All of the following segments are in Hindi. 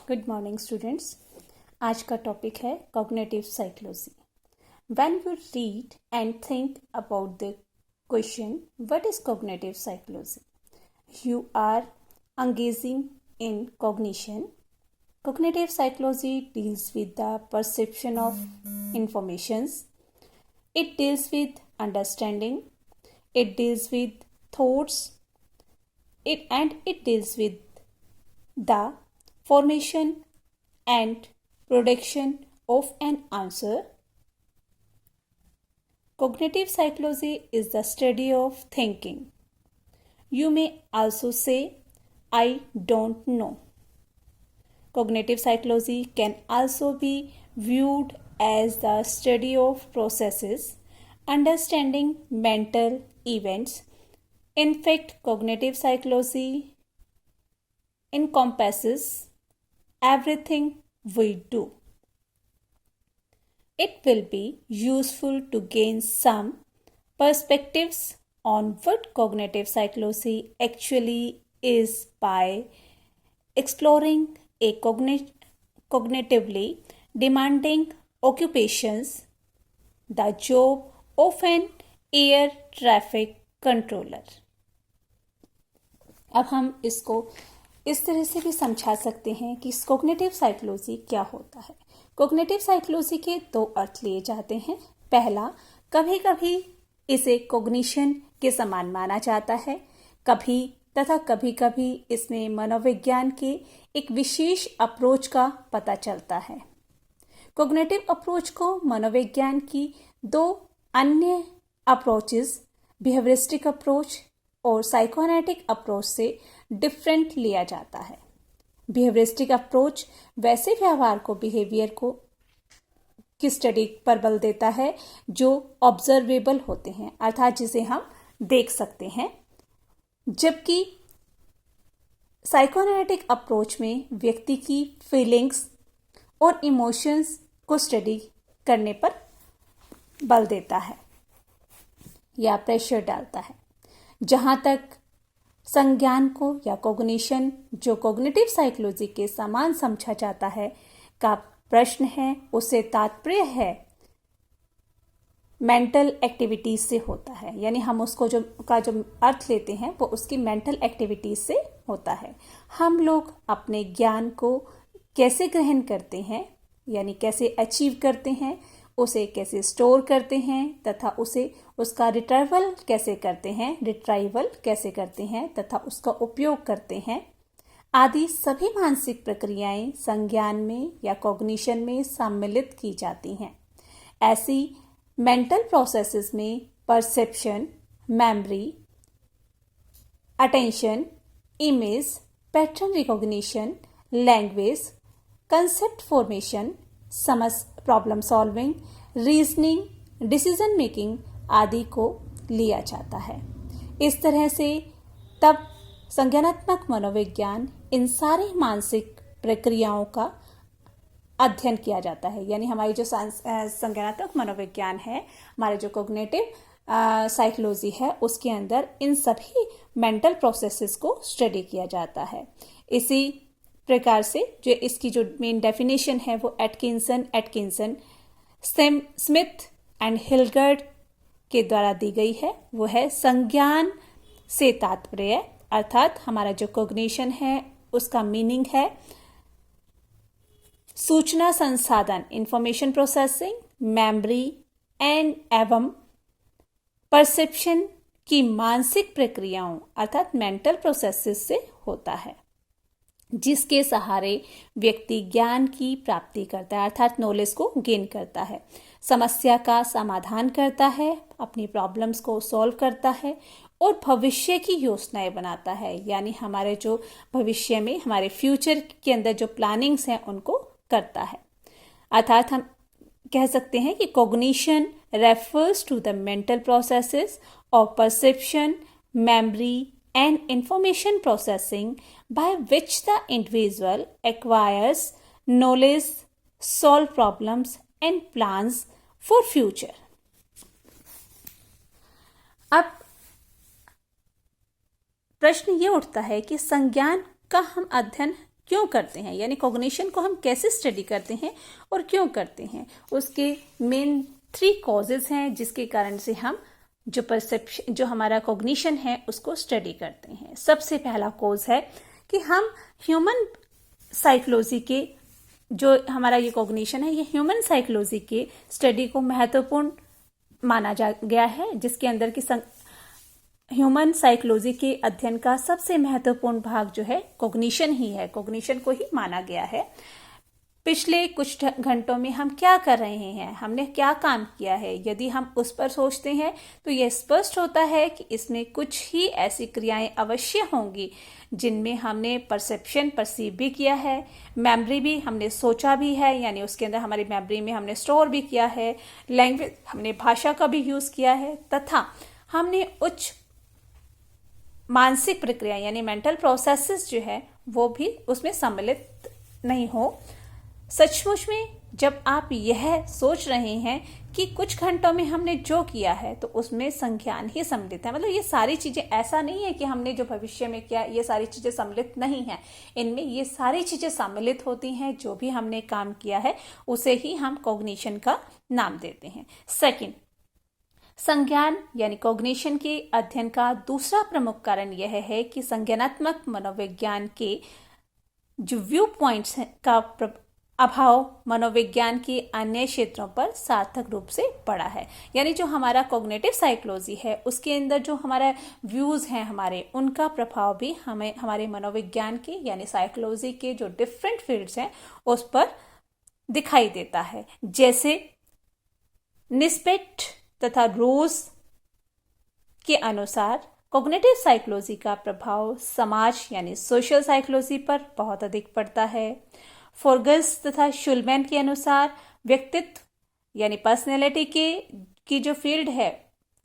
Good morning students. आज का टॉपिक है cognitive psychology. When you read and think about the question what is cognitive psychology, you are engaging in cognition. Cognitive psychology deals with the perception of informations. It deals with understanding. It deals with thoughts. It deals with the formation and production of an answer. Cognitive psychology is the study of thinking. You may also say, I don't know. Cognitive psychology can also be viewed as the study of processes, understanding mental events. In fact, cognitive psychology encompasses everything we do. It will be useful to gain some perspectives on what cognitive psychology actually is by exploring a cognitively demanding occupations, the job of an air traffic controller. अब हम इसको इस तरह से भी समझा सकते हैं कि कॉग्निटिव साइकोलॉजी क्या होता है। कॉग्निटिव साइकोलॉजी के दो अर्थ लिए जाते हैं। पहला, कभी कभी इसे कॉग्निशन के समान माना जाता है, कभी कभी इसमें मनोविज्ञान के एक विशेष अप्रोच का पता चलता है। कॉग्निटिव अप्रोच को मनोविज्ञान की दो अन्य अप्रोचेस, बिहेवियरिस्टिक अप्रोच और साइकोएनालिटिक अप्रोच से डिफरेंट लिया जाता है। बिहेवियरिस्टिक अप्रोच वैसे व्यवहार को, बिहेवियर को की स्टडी पर बल देता है जो ऑब्जर्वेबल होते हैं, अर्थात जिसे हम देख सकते हैं, जबकि साइकोएनालिटिक अप्रोच में व्यक्ति की फीलिंग्स और इमोशंस को स्टडी करने पर बल देता है या प्रेशर डालता है। जहां तक संज्ञान को या कॉग्निशन, जो कॉग्निटिव साइकोलॉजी के समान समझा जाता है, का प्रश्न है, उससे तात्पर्य है मेंटल एक्टिविटीज से होता है। यानी हम उसको जो अर्थ लेते हैं वो उसकी मेंटल एक्टिविटीज से होता है। हम लोग अपने ज्ञान को कैसे ग्रहण करते हैं, यानी कैसे अचीव करते हैं, उसे कैसे स्टोर करते हैं तथा उसका रिट्राइवल कैसे करते हैं तथा उसका उपयोग करते हैं, आदि सभी मानसिक प्रक्रियाएं संज्ञान में या कॉग्निशन में सम्मिलित की जाती हैं। ऐसी मेंटल प्रोसेसेस में perception, memory, attention, image, pattern recognition, language, concept formation, problem solving, reasoning, decision making आदि को लिया जाता है। इस तरह से तब संज्ञानात्मक मनोविज्ञान इन सारी मानसिक प्रक्रियाओं का अध्ययन किया जाता है। यानी हमारी जो संज्ञानात्मक मनोविज्ञान है, हमारे जो कॉग्निटिव साइकोलॉजी है, उसके अंदर इन सभी मेंटल प्रोसेसेस को स्टडी किया जाता है। इसी प्रकार से जो इसकी जो मेन डेफिनेशन है वो एटकिंसन, स्मिथ एंड हिलगर्ड के द्वारा दी गई है। वो है संज्ञान से तात्पर्य, अर्थात हमारा जो कॉग्निशन है उसका मीनिंग है सूचना संसाधन, इंफॉर्मेशन प्रोसेसिंग, मेमोरी एवं परसेप्शन की मानसिक प्रक्रियाओं अर्थात मेंटल प्रोसेसेस से होता है, जिसके सहारे व्यक्ति ज्ञान की प्राप्ति करता है, अर्थात नॉलेज को गेन करता है, समस्या का समाधान करता है, अपनी प्रॉब्लम्स को सॉल्व करता है और भविष्य की योजनाएं बनाता है। यानी हमारे जो भविष्य में, हमारे फ्यूचर के अंदर जो प्लानिंग्स हैं उनको करता है। अर्थात हम कह सकते हैं कि cognition refers to the mental processes of perception, memory and information processing by which the individual acquires knowledge, solve problems and plans for future. अब प्रश्न ये उठता है कि संज्ञान का हम अध्ययन क्यों करते हैं, यानी कॉग्निशन को हम कैसे स्टडी करते हैं और क्यों करते हैं, उसके मेन 3 कॉजेज हैं जिसके कारण से हम जो परसेप्शन, जो हमारा कॉग्निशन है उसको स्टडी करते हैं। सबसे पहला कॉज है कि हम ह्यूमन साइकोलॉजी के, जो हमारा ये कॉग्निशन है, ये ह्यूमन साइकोलॉजी के स्टडी को महत्वपूर्ण माना जा गया है, जिसके अंदर की ह्यूमन साइकोलॉजी के अध्ययन का सबसे महत्वपूर्ण भाग जो है कॉग्निशन ही है, कॉग्निशन को ही माना गया है। पिछले कुछ घंटों में हम क्या कर रहे हैं, हमने क्या काम किया है, यदि हम उस पर सोचते हैं तो यह स्पष्ट होता है कि इसमें कुछ ही ऐसी क्रियाएं अवश्य होंगी जिनमें हमने परसेप्शन परसीव भी किया है, मेमोरी भी हमने सोचा भी है, यानी उसके अंदर हमारी मेमोरी में हमने स्टोर भी किया है, लैंग्वेज हमने भाषा का भी यूज किया है, तथा हमने उच्च मानसिक प्रक्रिया यानी मेंटल प्रोसेसेस जो है वो भी उसमें सम्मिलित नहीं हो। सचमुच में जब आप यह सोच रहे हैं कि कुछ घंटों में हमने जो किया है तो उसमें संज्ञान ही सम्मिलित है, मतलब ये सारी चीजें, ऐसा नहीं है कि हमने जो भविष्य में किया ये सारी चीजें सम्मिलित नहीं है, इनमें ये सारी चीजें सम्मिलित होती हैं। जो भी हमने काम किया है उसे ही हम कॉग्निशन का नाम देते हैं। सेकंड, संज्ञान यानी कॉग्निशन के अध्ययन का दूसरा प्रमुख कारण यह है कि संज्ञानात्मक मनोविज्ञान के जो व्यू पॉइंट्स का अभाव मनोविज्ञान के अन्य क्षेत्रों पर सार्थक रूप से पड़ा है। यानी जो हमारा कॉग्निटिव साइकोलॉजी है उसके अंदर जो हमारा व्यूज हैं हमारे, उनका प्रभाव भी हमें हमारे मनोविज्ञान के यानी साइकोलॉजी के जो डिफरेंट फील्ड्स हैं उस पर दिखाई देता है। जैसे निस्बेट तथा रोज के अनुसार कॉग्निटिव साइकोलॉजी का प्रभाव समाज यानी सोशल साइकोलॉजी पर बहुत अधिक पड़ता है। फोर्गस तथा शुलमैन के अनुसार व्यक्तित्व यानी पर्सनैलिटी की जो फील्ड है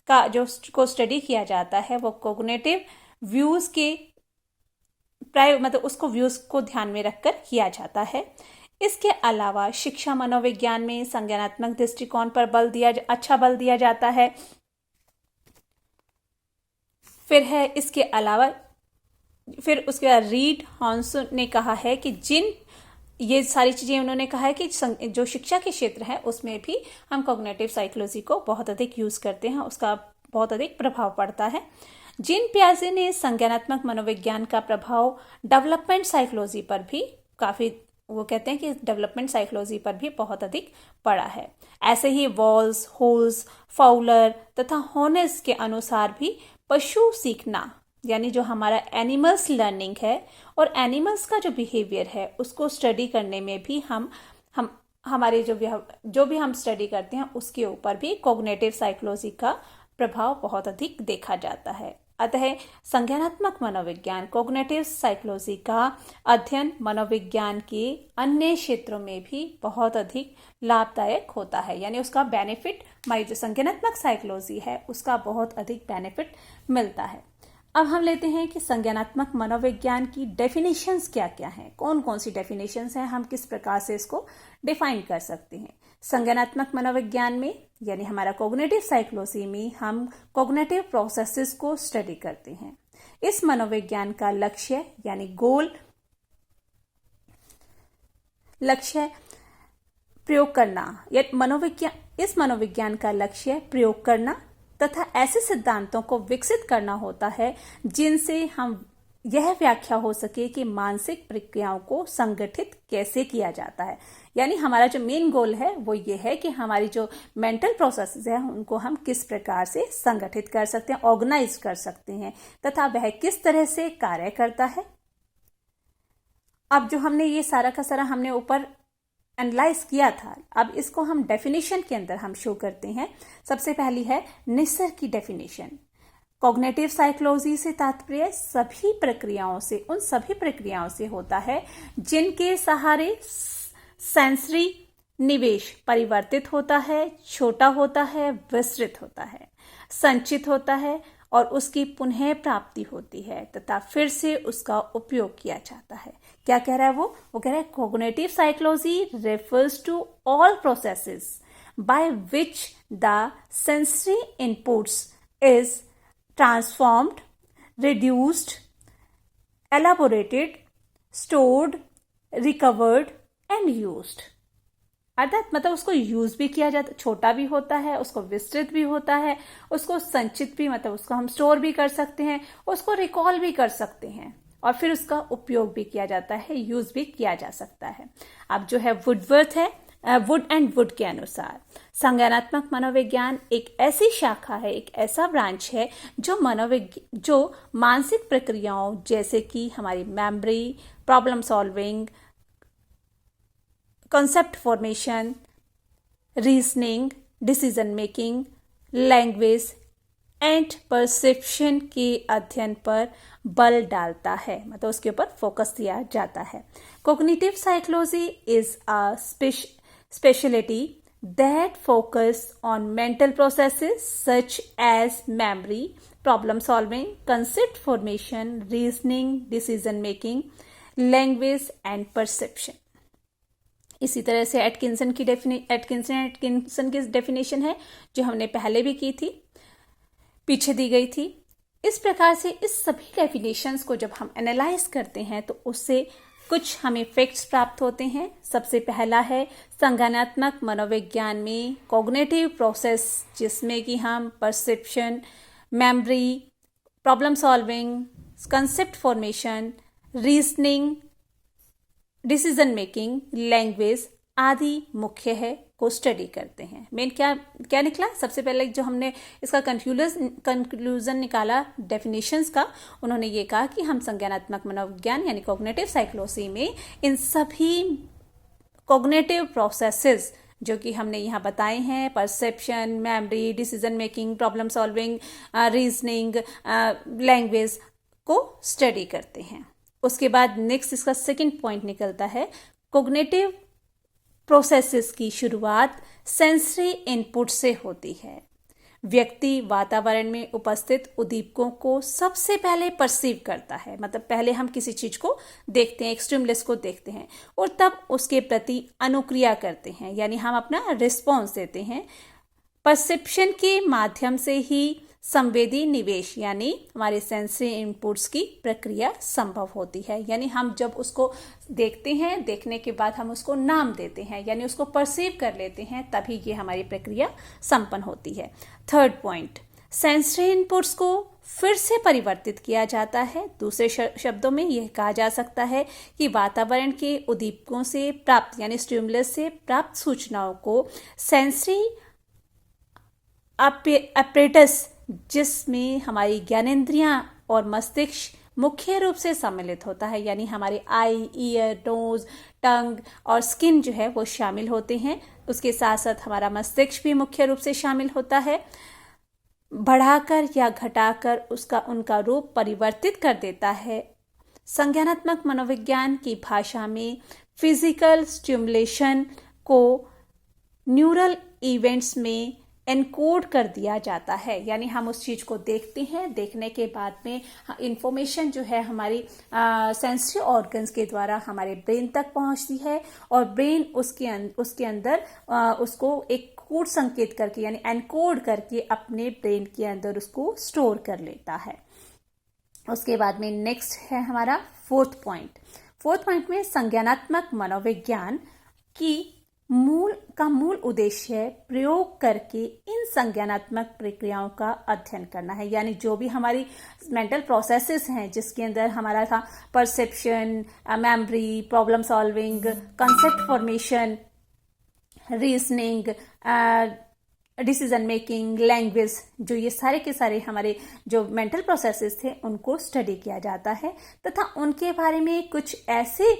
का जो को स्टडी किया जाता है वो कॉग्निटिव व्यूज के मतलब उसको व्यूज को ध्यान में रखकर किया जाता है। इसके अलावा शिक्षा मनोविज्ञान में संज्ञानात्मक दृष्टिकोण पर अच्छा बल दिया जाता है। इसके अलावा उसके बाद रीड हॉन्स ने कहा है कि ये सारी चीजें उन्होंने कहा है कि जो शिक्षा के क्षेत्र है उसमें भी हम कॉग्निटिव साइकोलॉजी को बहुत अधिक यूज करते हैं, उसका बहुत अधिक प्रभाव पड़ता है। जीन पियाजे ने संज्ञानात्मक मनोविज्ञान का प्रभाव डेवलपमेंट साइकोलॉजी पर भी काफी, वो कहते हैं कि डेवलपमेंट साइकोलॉजी पर भी बहुत अधिक पड़ा है। ऐसे ही वॉल्स, होल्स, फाउलर तथा होनेस के अनुसार भी पशु सीखना यानी जो हमारा एनिमल्स लर्निंग है और एनिमल्स का जो बिहेवियर है उसको स्टडी करने में भी हम हमारे जो भी हम स्टडी करते हैं उसके ऊपर भी कॉग्निटिव साइकोलॉजी का प्रभाव बहुत अधिक देखा जाता है। अतः संज्ञानात्मक मनोविज्ञान कॉग्निटिव साइकोलॉजी का अध्ययन मनोविज्ञान के अन्य क्षेत्रों में भी बहुत अधिक लाभदायक होता है, यानी उसका बेनिफिट, हमारी जो संज्ञानात्मक साइकोलॉजी है उसका बहुत अधिक बेनिफिट मिलता है। अब हम लेते हैं कि संज्ञानात्मक मनोविज्ञान की डेफिनेशंस क्या क्या हैं, कौन कौन सी डेफिनेशंस हैं, हम किस प्रकार से इसको डिफाइन कर सकते हैं। संज्ञानात्मक मनोविज्ञान में यानी हमारा कॉग्निटिव साइकोलॉजी में हम कॉग्निटिव प्रोसेसेस को स्टडी करते हैं। इस मनोविज्ञान का लक्ष्य यानी लक्ष्य प्रयोग करना, इस मनोविज्ञान का लक्ष्य प्रयोग करना तथा ऐसे सिद्धांतों को विकसित करना होता है जिनसे हम यह व्याख्या हो सके कि मानसिक प्रक्रियाओं को संगठित कैसे किया जाता है। यानी हमारा जो मेन गोल है वो ये है कि हमारी जो मेंटल प्रोसेसेस है उनको हम किस प्रकार से संगठित कर सकते हैं, ऑर्गेनाइज कर सकते हैं तथा वह किस तरह से कार्य करता है। अब जो हमने ये सारा का सारा हमने ऊपर एनालाइज किया था, अब इसको हम डेफिनेशन के अंदर हम शो करते हैं। सबसे पहली है निस्सर की डेफिनेशन। कॉग्निटिव साइकोलॉजी से तात्पर्य उन सभी प्रक्रियाओं से होता है जिनके सहारे सेंसरी निवेश परिवर्तित होता है, छोटा होता है, विस्तृत होता है, संचित होता है और उसकी पुनः प्राप्ति होती है तथा फिर से उसका उपयोग किया जाता है। क्या कह रहा है वो कह रहा है cognitive psychology refers to all processes by which the sensory inputs is transformed, reduced, elaborated, stored recovered and used, अर्थात मतलब उसको यूज भी किया जाता, छोटा भी होता है, उसको विस्तृत भी होता है, उसको संचित भी, मतलब उसको हम स्टोर भी कर सकते हैं, उसको रिकॉल भी कर सकते हैं, और फिर उसका उपयोग भी किया जाता है, यूज भी किया जा सकता है। अब जो है वुडवर्थ है, वुड एंड वुड के अनुसार संज्ञानात्मक मनोविज्ञान एक ऐसी शाखा है, एक ऐसा ब्रांच है जो मानसिक प्रक्रियाओं जैसे कि हमारी memory, problem solving, concept formation, reasoning, decision making, language and perception के अध्ययन पर बल डालता है, मतलब उसके ऊपर फोकस दिया जाता है। Cognitive psychology is a speciality that focus on mental processes such as memory, problem solving, concept formation, reasoning, decision making, language and perception. इसी तरह से एटकिंसन की डेफिनेशन है जो हमने पहले भी की थी, पीछे दी गई थी। इस प्रकार से इस सभी डेफिनेशंस को जब हम एनालाइज करते हैं तो उससे कुछ हमें फैक्ट्स प्राप्त होते हैं। सबसे पहला है संज्ञानात्मक मनोविज्ञान में कॉग्निटिव प्रोसेस, जिसमें कि हम perception, memory, problem solving, concept formation, reasoning, decision making, language आदि मुख्य है को स्टडी करते हैं। मेन क्या निकला, सबसे पहले जो हमने इसका कंक्लूजन निकाला डेफिनेशंस का, उन्होंने ये कहा कि हम संज्ञानात्मक मनोविज्ञान यानी कॉग्निटिव साइकोलॉजी में इन सभी कॉग्निटिव प्रोसेसेस जो कि हमने यहाँ बताए हैं, perception, memory, decision making, problem solving, reasoning, language को स्टडी करते हैं। उसके बाद नेक्स्ट इसका सेकंड पॉइंट निकलता है, कॉग्निटिव प्रोसेसेस की शुरुआत सेंसरी इनपुट से होती है। व्यक्ति वातावरण में उपस्थित उद्दीपकों को सबसे पहले परसीव करता है, मतलब पहले हम किसी चीज को देखते हैं, एक स्टिमुलस को देखते हैं और तब उसके प्रति अनुक्रिया करते हैं, यानी हम अपना रिस्पॉन्स देते हैं। परसेप्शन के माध्यम से ही संवेदी निवेश यानी हमारे सेंसरी इनपुट्स की प्रक्रिया संभव होती है, यानी हम जब उसको देखते हैं, देखने के बाद हम उसको नाम देते हैं, यानी उसको परसीव कर लेते हैं, तभी ये हमारी प्रक्रिया संपन्न होती है। थर्ड पॉइंट, सेंसरी इनपुट्स को फिर से परिवर्तित किया जाता है। दूसरे शब्दों में यह कहा जा सकता है कि वातावरण के उद्दीपकों से प्राप्त यानी स्टिमुलस से प्राप्त सूचनाओं को सेंसरी अपरेटस, जिसमें हमारी ज्ञानेंद्रियां और मस्तिष्क मुख्य रूप से सम्मिलित होता है, यानी हमारे आई, ईयर, नोज, टंग और स्किन जो है वो शामिल होते हैं। उसके साथ साथ हमारा मस्तिष्क भी मुख्य रूप से शामिल होता है, बढ़ाकर या घटाकर उनका रूप परिवर्तित कर देता है। संज्ञानात्मक मनोविज्ञान की भाषा में फिजिकल स्टिमुलेशन को न्यूरल इवेंट्स में एनकोड कर दिया जाता है, यानी हम उस चीज को देखते हैं, देखने के बाद में इंफॉर्मेशन जो है हमारी सेंसरी ऑर्गन्स के द्वारा हमारे ब्रेन तक पहुंचती है और ब्रेन उसके अंदर उसको एक कोड संकेत करके यानी एनकोड करके अपने ब्रेन के अंदर उसको स्टोर कर लेता है। उसके बाद में नेक्स्ट है हमारा फोर्थ पॉइंट में संज्ञानात्मक मनोविज्ञान की मूल उद्देश्य प्रयोग करके इन संज्ञानात्मक प्रक्रियाओं का अध्ययन करना है, यानी जो भी हमारी मेंटल प्रोसेसेस हैं जिसके अंदर हमारा था perception, memory, problem solving, concept formation, reasoning, decision making, language, जो ये सारे के सारे हमारे जो मेंटल प्रोसेसेस थे उनको स्टडी किया जाता है तथा उनके बारे में कुछ ऐसे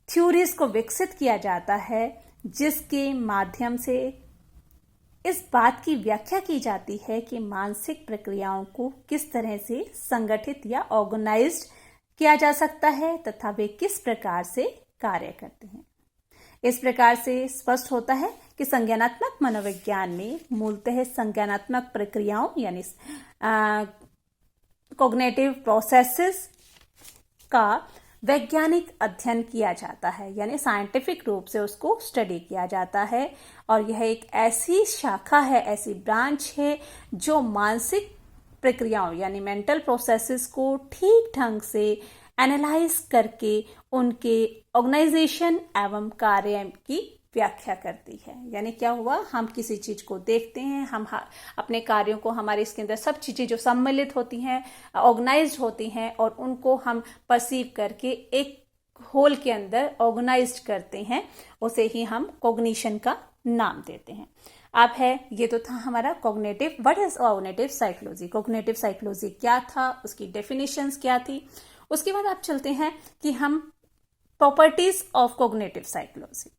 थ्योरीज को विकसित किया जाता है जिसके माध्यम से इस बात की व्याख्या की जाती है कि मानसिक प्रक्रियाओं को किस तरह से संगठित या ऑर्गेनाइज्ड किया जा सकता है तथा वे किस प्रकार से कार्य करते हैं। इस प्रकार से स्पष्ट होता है कि संज्ञानात्मक मनोविज्ञान में मूलतः संज्ञानात्मक प्रक्रियाओं यानी कॉग्निटिव प्रोसेसेस का वैज्ञानिक अध्ययन किया जाता है, यानी साइंटिफिक रूप से उसको स्टडी किया जाता है और यह एक ऐसी शाखा है, ऐसी ब्रांच है जो मानसिक प्रक्रियाओं यानी मेंटल प्रोसेसेस को ठीक ढंग से एनालाइज करके उनके ऑर्गेनाइजेशन एवं कार्य की व्याख्या करती है। यानी क्या हुआ, हम किसी चीज को देखते हैं, हम अपने कार्यों को, हमारे इसके अंदर सब चीजें जो सम्मिलित होती हैं, ऑर्गेनाइज्ड होती हैं, और उनको हम परसीव करके एक होल के अंदर ऑर्गेनाइज्ड करते हैं, उसे ही हम कॉग्निशन का नाम देते हैं। अब है, ये तो था हमारा cognitive. What is cognitive psychology? Cognitive psychology क्या था, उसकी डेफिनेशंस क्या थी। उसके बाद आप चलते हैं कि हम properties of cognitive psychology,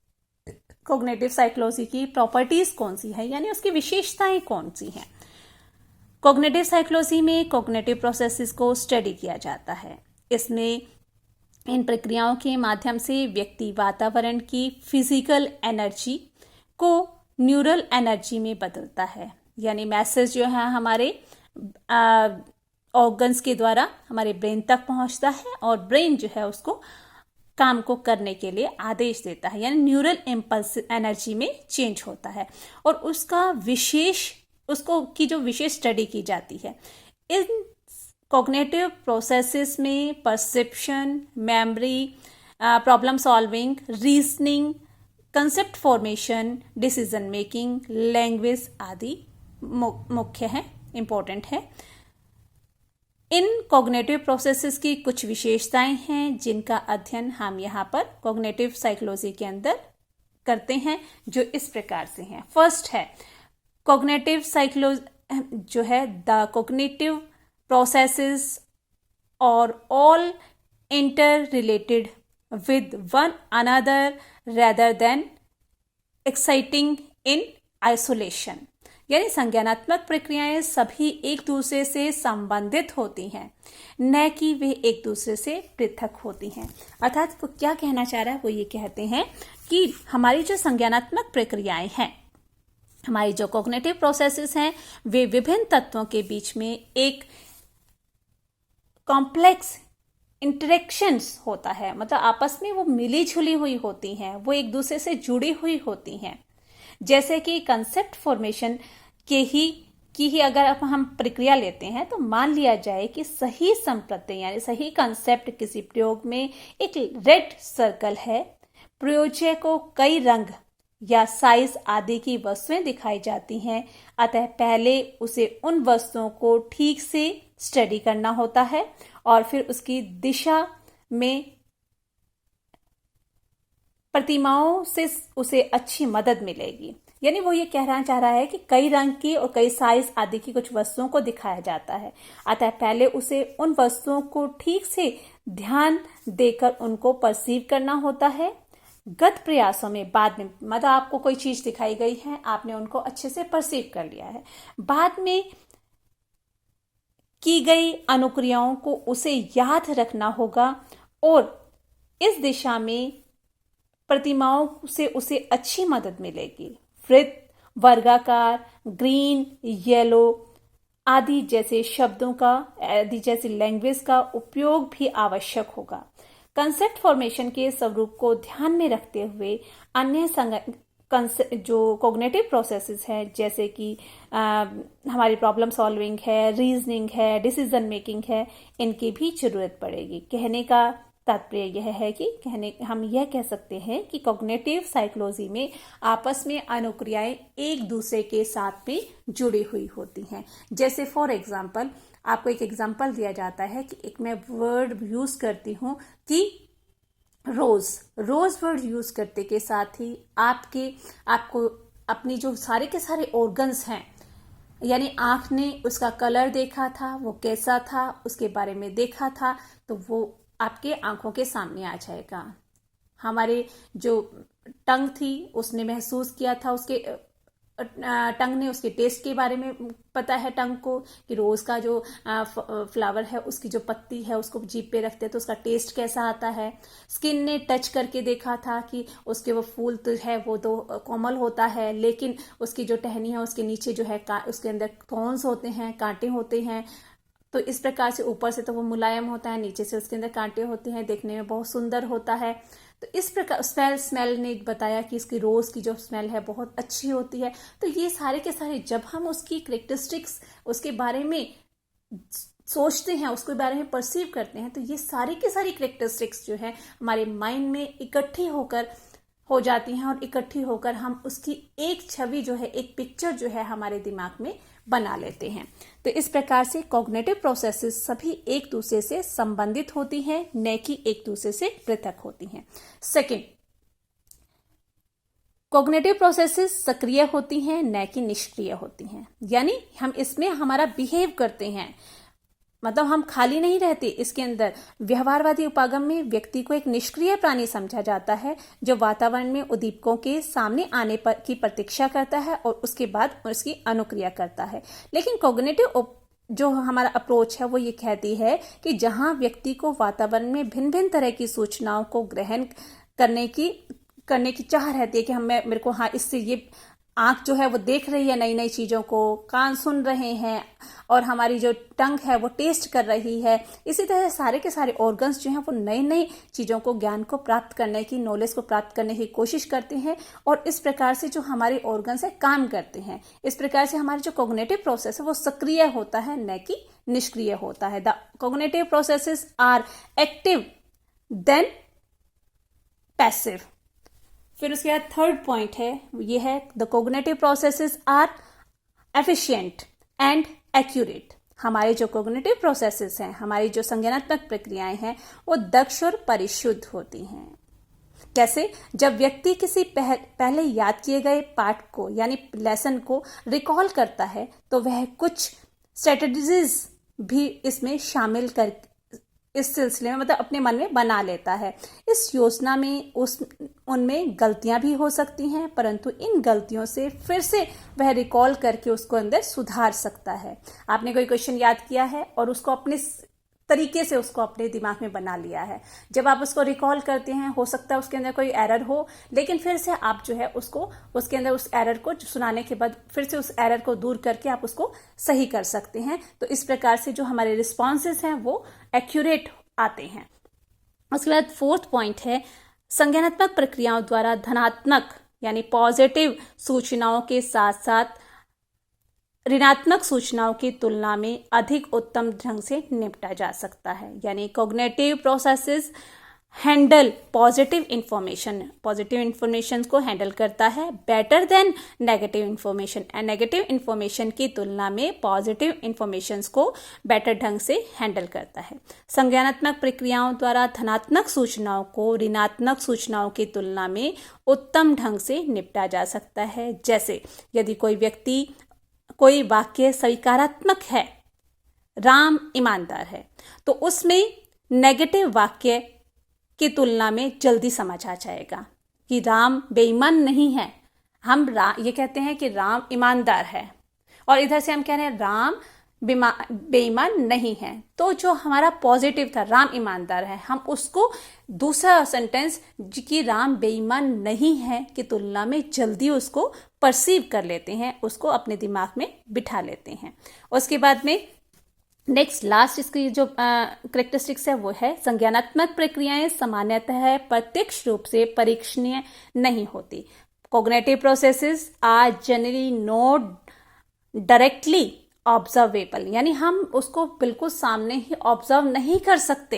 cognitive psychology की प्रॉपर्टीज कौन सी है, यानी उसकी विशेषताएं कौन सी हैं। कॉग्निटिव साइकोलॉजी में कॉग्निटिव प्रोसेसेस को स्टडी किया जाता है। इसमें इन प्रक्रियाओं के माध्यम से व्यक्ति वातावरण की फिजिकल एनर्जी को न्यूरल एनर्जी में बदलता है। यानी मैसेज जो है हमारे ऑर्गन्स के द्वारा हमारे ब्रेन तक पहुंचता है, और ब्रेन जो है उसको काम को करने के लिए आदेश देता है, यानी न्यूरल इम्पल्स एनर्जी में चेंज होता है। और उसको की जो विशेष स्टडी की जाती है, इन कॉग्निटिव प्रोसेसेस में perception, memory, problem solving, reasoning, concept formation, decision making, language आदि मुख्य है, इंपॉर्टेंट है। इन कॉग्निटिव प्रोसेसेस की कुछ विशेषताएं हैं जिनका अध्ययन हम यहाँ पर कॉग्निटिव साइकोलॉजी के अंदर करते हैं, जो इस प्रकार से हैं। फर्स्ट है कॉग्निटिव साइकोलॉजी, जो है the cognitive processes are all interrelated with one another rather than exciting in isolation। यानी संज्ञानात्मक प्रक्रियाएं सभी एक दूसरे से संबंधित होती हैं, न कि वे एक दूसरे से पृथक होती हैं। अर्थात वो क्या कहना चाह रहा है, वो ये कहते हैं कि हमारी जो संज्ञानात्मक प्रक्रियाएं हैं, हमारी जो कॉग्निटिव प्रोसेसेस हैं, वे विभिन्न तत्वों के बीच में एक कॉम्प्लेक्स इंटरेक्शंस होता है, मतलब आपस में वो मिली जुली हुई होती हैं, वो एक दूसरे से जुड़ी हुई होती हैं। जैसे कि कंसेप्ट फॉर्मेशन की ही अगर हम प्रक्रिया लेते हैं, तो मान लिया जाए कि सही संप्रत्यय यानी सही कंसेप्ट किसी प्रयोग में एक रेड सर्कल है, प्रयोज्य को कई रंग या साइज आदि की वस्तुएं दिखाई जाती हैं, अतः पहले उसे उन वस्तुओं को ठीक से स्टडी करना होता है और फिर उसकी दिशा में प्रतिमाओं से उसे अच्छी मदद मिलेगी। यानी वो ये कहना चाह रहा है कि कई रंग की और कई साइज आदि की कुछ वस्तुओं को दिखाया जाता है, अतः पहले उसे उन वस्तुओं को ठीक से ध्यान देकर उनको परसीव करना होता है। गत प्रयासों में बाद में, मतलब आपको कोई चीज दिखाई गई है, आपने उनको अच्छे से परसीव कर लिया है, बाद में की गई अनुक्रियाओं को उसे याद रखना होगा और इस दिशा में प्रतिमाओं से उसे अच्छी मदद मिलेगी। वृत्त, वर्गाकार, ग्रीन, येलो आदि जैसे शब्दों का, आदि जैसी लैंग्वेज का उपयोग भी आवश्यक होगा। कंसेप्ट फॉर्मेशन के स्वरूप को ध्यान में रखते हुए अन्य जो कॉग्निटिव प्रोसेसेस है, जैसे कि हमारी प्रॉब्लम सॉल्विंग है, रीजनिंग है, डिसीजन मेकिंग है, इनकी भी जरूरत पड़ेगी। कहने का तात्पर्य यह है कि हम यह कह सकते हैं कि कॉग्निटिव साइकोलॉजी में आपस में अनुक्रियाएं एक दूसरे के साथ भी जुड़ी हुई होती हैं। जैसे फॉर एग्जाम्पल, आपको एक एग्जाम्पल दिया जाता है कि एक मैं वर्ड यूज करती हूं कि रोज वर्ड यूज करते के साथ ही आपको अपनी जो सारे के सारे ऑर्गन्स हैं, यानी आंख ने उसका कलर देखा था, वो कैसा था, उसके बारे में देखा था, तो वो आपके आंखों के सामने आ जाएगा। हमारे जो टंग थी उसने महसूस किया था, उसके टंग ने उसके टेस्ट के बारे में पता है टंग को कि रोज का जो फ्लावर है उसकी जो पत्ती है उसको जीभ पे रखते हैं तो उसका टेस्ट कैसा आता है। स्किन ने टच करके देखा था कि उसके वो फूल तो है वो तो कोमल होता है, लेकिन उसकी जो टहनी है उसके नीचे जो है उसके अंदर थॉर्न्स होते हैं, कांटे होते हैं। तो इस प्रकार से ऊपर से तो वो मुलायम होता है, नीचे से उसके अंदर कांटे होते हैं, देखने में बहुत सुंदर होता है। तो इस प्रकार स्मेल ने बताया कि इसकी रोज की जो स्मेल है बहुत अच्छी होती है। तो ये सारे के सारे जब हम उसकी कैरेक्टरिस्टिक्स उसके बारे में सोचते हैं, उसके बारे में परसीव करते हैं, तो ये सारी की सारी कैरेक्टरिस्टिक्स जो है हमारे माइंड में इकट्ठी होकर हो जाती हैं और इकट्ठी होकर हम उसकी एक छवि जो है, एक पिक्चर जो है हमारे दिमाग में बना लेते हैं। तो इस प्रकार से कॉग्निटिव प्रोसेसेस सभी एक दूसरे से संबंधित होती हैं, न कि एक दूसरे से पृथक होती हैं। सेकंड, कॉग्निटिव प्रोसेसेस सक्रिय होती हैं, न कि निष्क्रिय होती हैं। यानी हम इसमें हमारा बिहेव करते हैं, मतलब हम खाली नहीं रहते। इसके अंदर व्यवहारवादी उपागम में व्यक्ति को एक निष्क्रिय प्राणी समझा जाता है, जो वातावरण में उद्दीपकों के सामने आने पर की प्रतीक्षा करता है और उसके बाद उसकी अनुक्रिया करता है। लेकिन कॉग्निटिव जो हमारा अप्रोच है वो ये कहती है कि जहां व्यक्ति को वातावरण में भिन्न भिन्न तरह की सूचनाओं को ग्रहण करने की चाह रहती है कि मेरे को हाँ इससे ये आंख जो है वो देख रही है नई नई चीजों को, कान सुन रहे हैं और हमारी जो टंग है वो टेस्ट कर रही है। इसी तरह सारे के सारे ऑर्गन्स जो हैं वो नई नई चीजों को, ज्ञान को प्राप्त करने की, नॉलेज को प्राप्त करने की कोशिश करते हैं और इस प्रकार से जो हमारे ऑर्गन्स है काम करते हैं। इस प्रकार से हमारे जो कॉग्निटिव प्रोसेस है वो सक्रिय होता है, न कि निष्क्रिय होता है। The cognitive processes are active than passive. फिर उसके बाद थर्ड पॉइंट है, ये है the cognitive processes are efficient and accurate. हमारे जो कॉग्निटिव प्रोसेसेस हैं, हमारी जो संज्ञानात्मक प्रक्रियाएं हैं, वो दक्ष और परिशुद्ध होती हैं। कैसे? जब व्यक्ति किसी पहले याद किए गए पाठ को यानी लेसन को रिकॉल करता है, तो वह कुछ स्ट्रेटजीज भी इसमें शामिल कर इस सिलसिले में मतलब अपने मन में बना लेता है। इस योजना में उनमें गलतियां भी हो सकती हैं, परंतु इन गलतियों से फिर से वह रिकॉल करके उसको अंदर सुधार सकता है। आपने कोई क्वेश्चन याद किया है और उसको अपने तरीके से उसको अपने दिमाग में बना लिया है। जब आप उसको रिकॉल करते हैं, हो सकता है उसके अंदर कोई एरर हो, लेकिन फिर से आप जो है उसको उसके अंदर उस एरर को सुनाने के बाद फिर से उस एरर को दूर करके आप उसको सही कर सकते हैं। तो इस प्रकार से जो हमारे रिस्पॉन्सेस हैं वो एक्यूरेट आते हैं। उसके बाद फोर्थ पॉइंट है, संज्ञानात्मक प्रक्रियाओं द्वारा धनात्मक यानी पॉजिटिव सूचनाओं के साथ साथ ऋणात्मक सूचनाओं की तुलना में अधिक उत्तम ढंग से निपटा जा सकता है। यानी cognitive processes handle positive information को हैंडल करता है better than negative information, and negative information की तुलना में पॉजिटिव इंफॉर्मेशन को बेटर ढंग से हैंडल करता है। संज्ञानात्मक प्रक्रियाओं द्वारा धनात्मक सूचनाओं को ऋणात्मक सूचनाओं की तुलना में उत्तम ढंग से निपटा जा सकता है। जैसे यदि कोई वाक्य स्वीकारात्मक है, राम ईमानदार है, तो उसमें नेगेटिव वाक्य की तुलना में जल्दी समझ आ जाएगा कि राम बेईमान नहीं है। हम ये कहते हैं कि राम ईमानदार है और इधर से हम कह रहे हैं राम बेईमान नहीं है। तो जो हमारा पॉजिटिव था राम ईमानदार है, हम उसको दूसरा सेंटेंस कि राम बेईमान नहीं है की तुलना में जल्दी उसको परसीव कर लेते हैं, उसको अपने दिमाग में बिठा लेते हैं। उसके बाद में नेक्स्ट लास्ट इसकी जो करेक्टरिस्टिक्स है वो है, संज्ञानात्मक प्रक्रियाएं सामान्यतः प्रत्यक्ष रूप से परीक्षणीय नहीं होती। Cognitive processes are generally not directly observable, यानी हम उसको बिल्कुल सामने ही ऑब्जर्व नहीं कर सकते।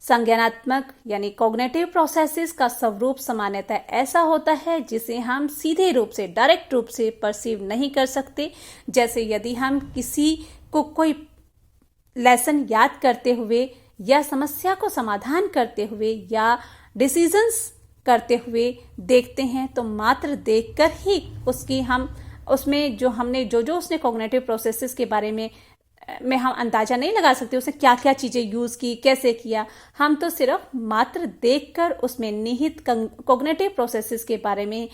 संज्ञानात्मक यानी कॉग्निटिव प्रोसेसेस का स्वरूप सामान्यतः ऐसा होता है जिसे हम सीधे रूप से, डायरेक्ट रूप से परसीव नहीं कर सकते। जैसे यदि हम किसी को कोई लेसन याद करते हुए या समस्या को समाधान करते हुए या डिसीजंस करते हुए देखते हैं, तो मात्र देखकर ही उसमें जो उसने कॉग्निटिव प्रोसेसेस के बारे में हम अंदाजा नहीं लगा सकते, उसने क्या क्या चीजें यूज की, कैसे किया। हम तो सिर्फ मात्र देखकर उसमें निहित कॉग्निटिव प्रोसेसेस के बारे में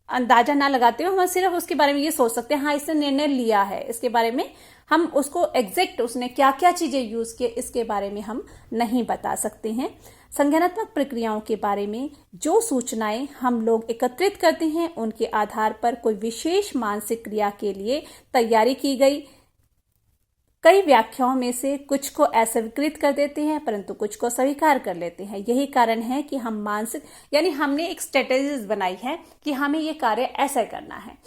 अंदाजा ना लगाते हुए हम सिर्फ उसके बारे में ये सोच सकते हैं हाँ इसने निर्णय लिया है। इसके बारे में हम उसको एग्जैक्ट उसने क्या क्या चीजें यूज किए इसके बारे में हम नहीं बता सकते हैं। संज्ञानात्मक प्रक्रियाओं के बारे में जो सूचनाएं हम लोग एकत्रित करते हैं, उनके आधार पर कोई विशेष मानसिक क्रिया के लिए तैयारी की गई। कई व्याख्याओं में से कुछ को अस्वीकृत कर देते हैं, परंतु कुछ को स्वीकार कर लेते हैं। यही कारण है कि हम हमने एक स्ट्रेटेजीज बनाई है कि हमें ये कार्य ऐसा करना है।